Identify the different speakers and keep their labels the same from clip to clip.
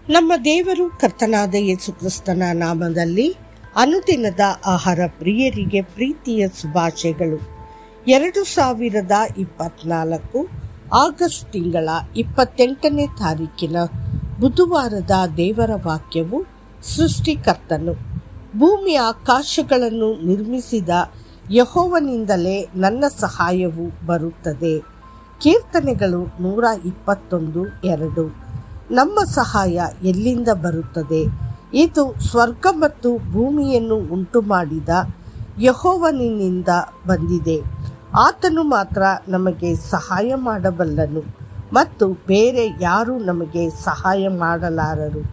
Speaker 1: ನಮ್ಮ ದೇವರು ಕರ್ತನಾದ ಯೇಸು ಕ್ರಿಸ್ತನ ನಾಮದಲ್ಲಿ ಅನುದಿನದ ಆಹಾರ ಪ್ರಿಯರಿಗೆ ಪ್ರೀತಿಯ ಶುಭಾಶಯಗಳು. 2024 ಆಗಸ್ಟ್ ತಿಂಗಳ 28ನೇ ತಾರೀಕಿನ ಬುಧವಾರದ ದೇವರ ವಾಕ್ಯವು, ಸೃಷ್ಟಿಕರ್ತನು ಭೂಮಿ ಆಕಾಶಗಳನ್ನು ನಿರ್ಮಿಸಿದ ಯೆಹೋವನಿಂದಲೇ ನನ್ನ ಸಹಾಯವು ಬರುತ್ತದೆ. ಕೀರ್ತನೆಗಳು 121:2. ನಮ್ಮ ಸಹಾಯ ಎಲ್ಲಿಂದ ಬರುತ್ತದೆ? ಇದು ಸ್ವರ್ಗ ಮತ್ತು ಭೂಮಿಯನ್ನು ಉಂಟು ಮಾಡಿದ ಯೆಹೋವನಿಂದ ಬಂದಿದೆ. ಆತನು ಮಾತ್ರ ನಮಗೆ ಸಹಾಯ ಮಾಡಬಲ್ಲನು ಮತ್ತು ಬೇರೆ ಯಾರೂ ನಮಗೆ ಸಹಾಯ ಮಾಡಲಾರರು.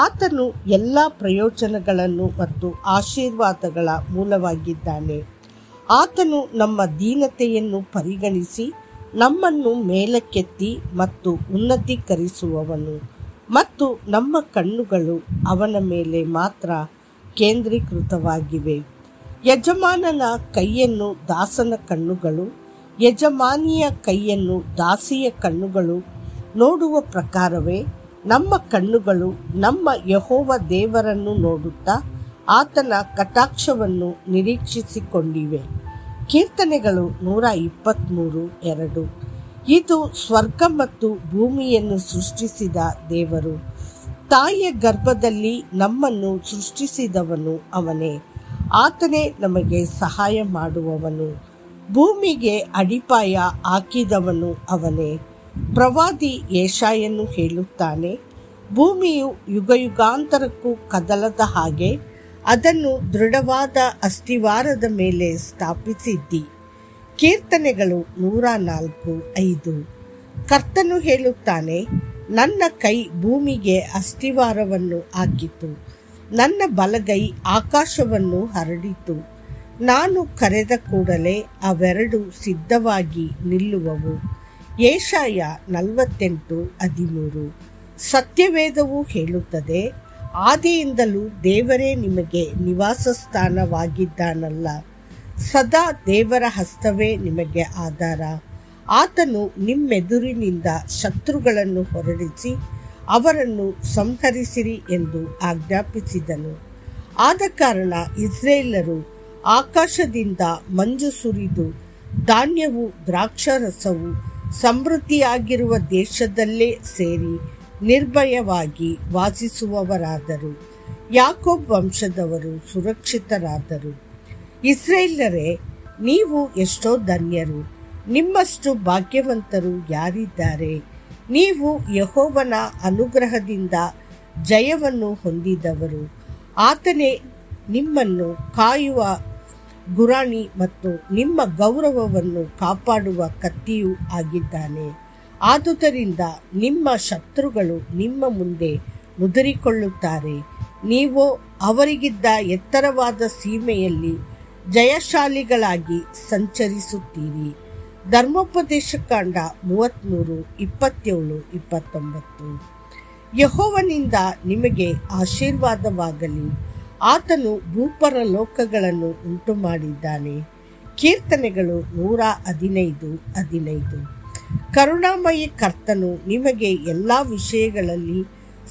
Speaker 1: ಆತನು ಎಲ್ಲ ಪ್ರಯೋಜನಗಳನ್ನು ಮತ್ತು ಆಶೀರ್ವಾದಗಳ ಮೂಲವಾಗಿದ್ದಾನೆ. ಆತನು ನಮ್ಮ ದೀನತೆಯನ್ನು ಪರಿಗಣಿಸಿ ನಮ್ಮನ್ನು ಮೇಲಕ್ಕೆತ್ತಿ ಮತ್ತು ಉನ್ನತೀಕರಿಸುವವನು, ಮತ್ತು ನಮ್ಮ ಕಣ್ಣುಗಳು ಅವನ ಮೇಲೆ ಮಾತ್ರ ಕೇಂದ್ರೀಕೃತವಾಗಿವೆ. ಯಜಮಾನನ ಕೈಯನ್ನು ದಾಸನ ಕಣ್ಣುಗಳು, ಯಜಮಾನಿಯ ಕೈಯನ್ನು ದಾಸಿಯ ಕಣ್ಣುಗಳು ನೋಡುವ ಪ್ರಕಾರವೇ ನಮ್ಮ ಕಣ್ಣುಗಳು ನಮ್ಮ ಯೆಹೋವ ದೇವರನ್ನು ನೋಡುತ್ತಾ ಆತನ ಕಟಾಕ್ಷವನ್ನು ನಿರೀಕ್ಷಿಸಿಕೊಂಡಿವೆ. ಕೀರ್ತನೆಗಳು 123:2. ಇದು ಸ್ವರ್ಗ ಮತ್ತು ಭೂಮಿಯನ್ನು ಸೃಷ್ಟಿಸಿದ ದೇವರು. ತಾಯಿಯ ಗರ್ಭದಲ್ಲಿ ನಮ್ಮನ್ನು ಸೃಷ್ಟಿಸಿದವನು ಅವನೇ. ಆತನೇ ನಮಗೆ ಸಹಾಯ ಮಾಡುವವನು. ಭೂಮಿಗೆ ಅಡಿಪಾಯ ಹಾಕಿದವನು ಅವನೇ. ಪ್ರವಾದಿ ಯೆಶಾಯನು ಹೇಳುತ್ತಾನೆ, ಭೂಮಿಯು ಯುಗಯುಗಾಂತರಕ್ಕೂ ಕದಲದ ಹಾಗೆ ಅದನ್ನು ದೃಢವಾದ ಅಸ್ತಿವಾರದ ಮೇಲೆ ಸ್ಥಾಪಿಸಿದ್ದಿ. ಕೀರ್ತನೆಗಳು 104:5. ಕರ್ತನು ಹೇಳುತ್ತಾನೆ, ನನ್ನ ಕೈ ಭೂಮಿಗೆ ಅಸ್ತಿವಾರವನ್ನು ಹಾಕಿತು, ನನ್ನ ಬಲಗೈ ಆಕಾಶವನ್ನು ಹರಡಿತು. ನಾನು ಕರೆದ ಕೂಡಲೇ ಅವೆರಡು ಸಿದ್ಧವಾಗಿ ನಿಲ್ಲುವವು. ಯೆಶಾಯ 48:13. ಸತ್ಯವೇದವು ಹೇಳುತ್ತದೆ, ಆದಿಯಿಂದಲೂ ದೇವರೇ ನಿಮಗೆ ನಿವಾಸ ಸ್ಥಾನವಾಗಿದ್ದಾನಲ್ಲ. ಸದಾ ದೇವರ ಹಸ್ತವೇ ನಿಮಗೆ ಆಧಾರ. ಆತನು ನಿಮ್ಮೆದುರಿನಿಂದ ಶತ್ರುಗಳನ್ನು ಹೊರಡಿಸಿ ಅವರನ್ನು ಸಂಹರಿಸಿರಿ ಎಂದು ಆಜ್ಞಾಪಿಸಿದನು. ಆದ ಕಾರಣ ಇಸ್ರಾಯೇಲರು ಆಕಾಶದಿಂದ ಮಂಜು ಸುರಿದು ಧಾನ್ಯವು ದ್ರಾಕ್ಷಾರಸವು ಸಮೃದ್ಧಿಯಾಗಿರುವ ದೇಶದಲ್ಲೇ ಸೇರಿ ನಿರ್ಭಯವಾಗಿ ವಾಸಿಸುವವರಾದರು. ಯಾಕೋಬ್ ವಂಶದವರು ಸುರಕ್ಷಿತರಾದರು. ಇಸ್ರಾಯೇಲರೇ, ನೀವು ಎಷ್ಟೋ ಧನ್ಯರು, ನಿಮ್ಮಷ್ಟು ಭಾಗ್ಯವಂತರು ಯಾರಿದ್ದಾರೆ? ನೀವು ಯೆಹೋವನ ಅನುಗ್ರಹದಿಂದ ಜಯವನ್ನು ಹೊಂದಿದವರು. ಆತನೇ ನಿಮ್ಮನ್ನು ಕಾಯುವ ಗುರಾಣಿ ಮತ್ತು ನಿಮ್ಮ ಗೌರವವನ್ನು ಕಾಪಾಡುವ ಕತ್ತಿಯೂ ಆಗಿದ್ದಾನೆ. ಆದುದರಿಂದ ನಿಮ್ಮ ಶತ್ರುಗಳು ನಿಮ್ಮ ಮುಂದೆ ಮುದುರಿಕೊಳ್ಳುತ್ತಾರೆ. ನೀವು ಅವರಿಗಿದ್ದ ಎತ್ತರವಾದ ಸೀಮೆಯಲ್ಲಿ ಜಯಶಾಲಿಗಳಾಗಿ ಸಂಚರಿಸುತ್ತೀರಿ. ಧರ್ಮೋಪದೇಶಕಾಂಡ 33:27-29. ಯೆಹೋವನಿಂದ ನಿಮಗೆ ಆಶೀರ್ವಾದವಾಗಲಿ. ಆತನು ಭೂಪರಲೋಕಗಳನ್ನು ಉಂಟು ಮಾಡಿದ್ದಾನೆ. ಕೀರ್ತನೆಗಳು 115:15. ಕರುಣಾಮಯಿ ಕರ್ತನು ನಿಮಗೆ ಎಲ್ಲ ವಿಷಯಗಳಲ್ಲಿ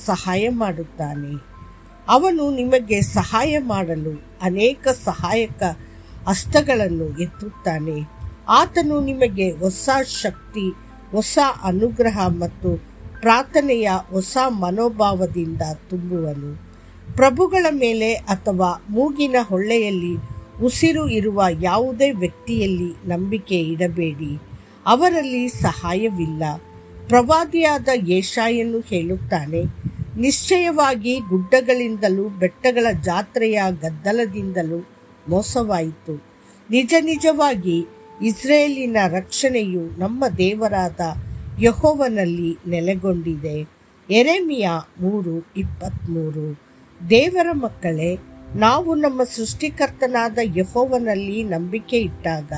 Speaker 1: ಸಹಾಯ ಮಾಡುತ್ತಾನೆ. ಅವನು ನಿಮಗೆ ಸಹಾಯ ಮಾಡಲು ಅನೇಕ ಸಹಾಯಕ ಹಸ್ತಗಳನ್ನು ಎತ್ತುತ್ತಾನೆ. ಆತನು ನಿಮಗೆ ಹೊಸ ಶಕ್ತಿ, ಹೊಸ ಅನುಗ್ರಹ ಮತ್ತು ಪ್ರಾರ್ಥನೆಯ ಹೊಸ ಮನೋಭಾವದಿಂದ ತುಂಬುವನು. ಪ್ರಭುಗಳ ಮೇಲೆ ಅಥವಾ ಮೂಗಿನ ಹೊಳ್ಳೆಯಲ್ಲಿ ಉಸಿರು ಇರುವ ಯಾವುದೇ ವ್ಯಕ್ತಿಯಲ್ಲಿ ನಂಬಿಕೆ ಇಡಬೇಡಿ, ಅವರಲ್ಲಿ ಸಹಾಯವಿಲ್ಲ. ಪ್ರವಾದಿಯಾದ ಯೆಶಾಯನು ಹೇಳುತ್ತಾನೆ, ನಿಶ್ಚಯವಾಗಿ ಗುಡ್ಡಗಳಿಂದಲೂ ಬೆಟ್ಟಗಳ ಜಾತ್ರೆಯ ಗದ್ದಲದಿಂದಲೂ ಮೋಸವಾಯಿತು. ನಿಜ ನಿಜವಾಗಿ ಇಸ್ರಾಯೇಲಿನ ರಕ್ಷಣೆಯು ನಮ್ಮ ದೇವರಾದ ಯೆಹೋವನಲ್ಲಿ ನೆಲೆಗೊಂಡಿದೆ. ಯೆರೆಮೀಯ 3:23. ದೇವರ ಮಕ್ಕಳೇ, ನಾವು ನಮ್ಮ ಸೃಷ್ಟಿಕರ್ತನಾದ ಯೆಹೋವನಲ್ಲಿ ನಂಬಿಕೆ ಇಟ್ಟಾಗ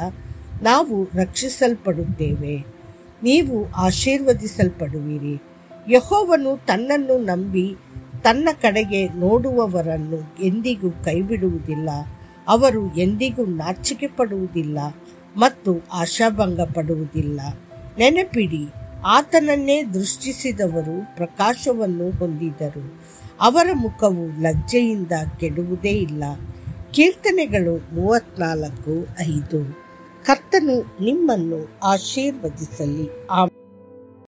Speaker 1: ನಾವು ರಕ್ಷಿಸಲ್ಪಡುತ್ತೇವೆ. ನೀವು ಆಶೀರ್ವದಿಸಲ್ಪಡುವಿರಿ. ಯೆಹೋವನು ತನ್ನನ್ನು ನಂಬಿ ತನ್ನ ಕಡೆಗೆ ನೋಡುವವರನ್ನು ಎಂದಿಗೂ ಕೈಬಿಡುವುದಿಲ್ಲ. ಅವರು ಎಂದಿಗೂ ನಾಚಿಕೆ ಪಡುವುದಿಲ್ಲ ಮತ್ತು ಆಶಾಭಂಗ ಪಡುವುದಿಲ್ಲ. ನೆನಪಿಡಿ, ಆತನನ್ನೇ ದೃಷ್ಟಿಸಿದವರು ಪ್ರಕಾಶವನ್ನು ಹೊಂದಿದರು. ಅವರ ಮುಖವು ಲಜ್ಜೆಯಿಂದ ಕೆಡುವುದೇ ಇಲ್ಲ. ಕೀರ್ತನೆಗಳು 34:5. ಕರ್ತನು ನಿಮ್ಮನ್ನು ಆಶೀರ್ವದಿಸಲಿ.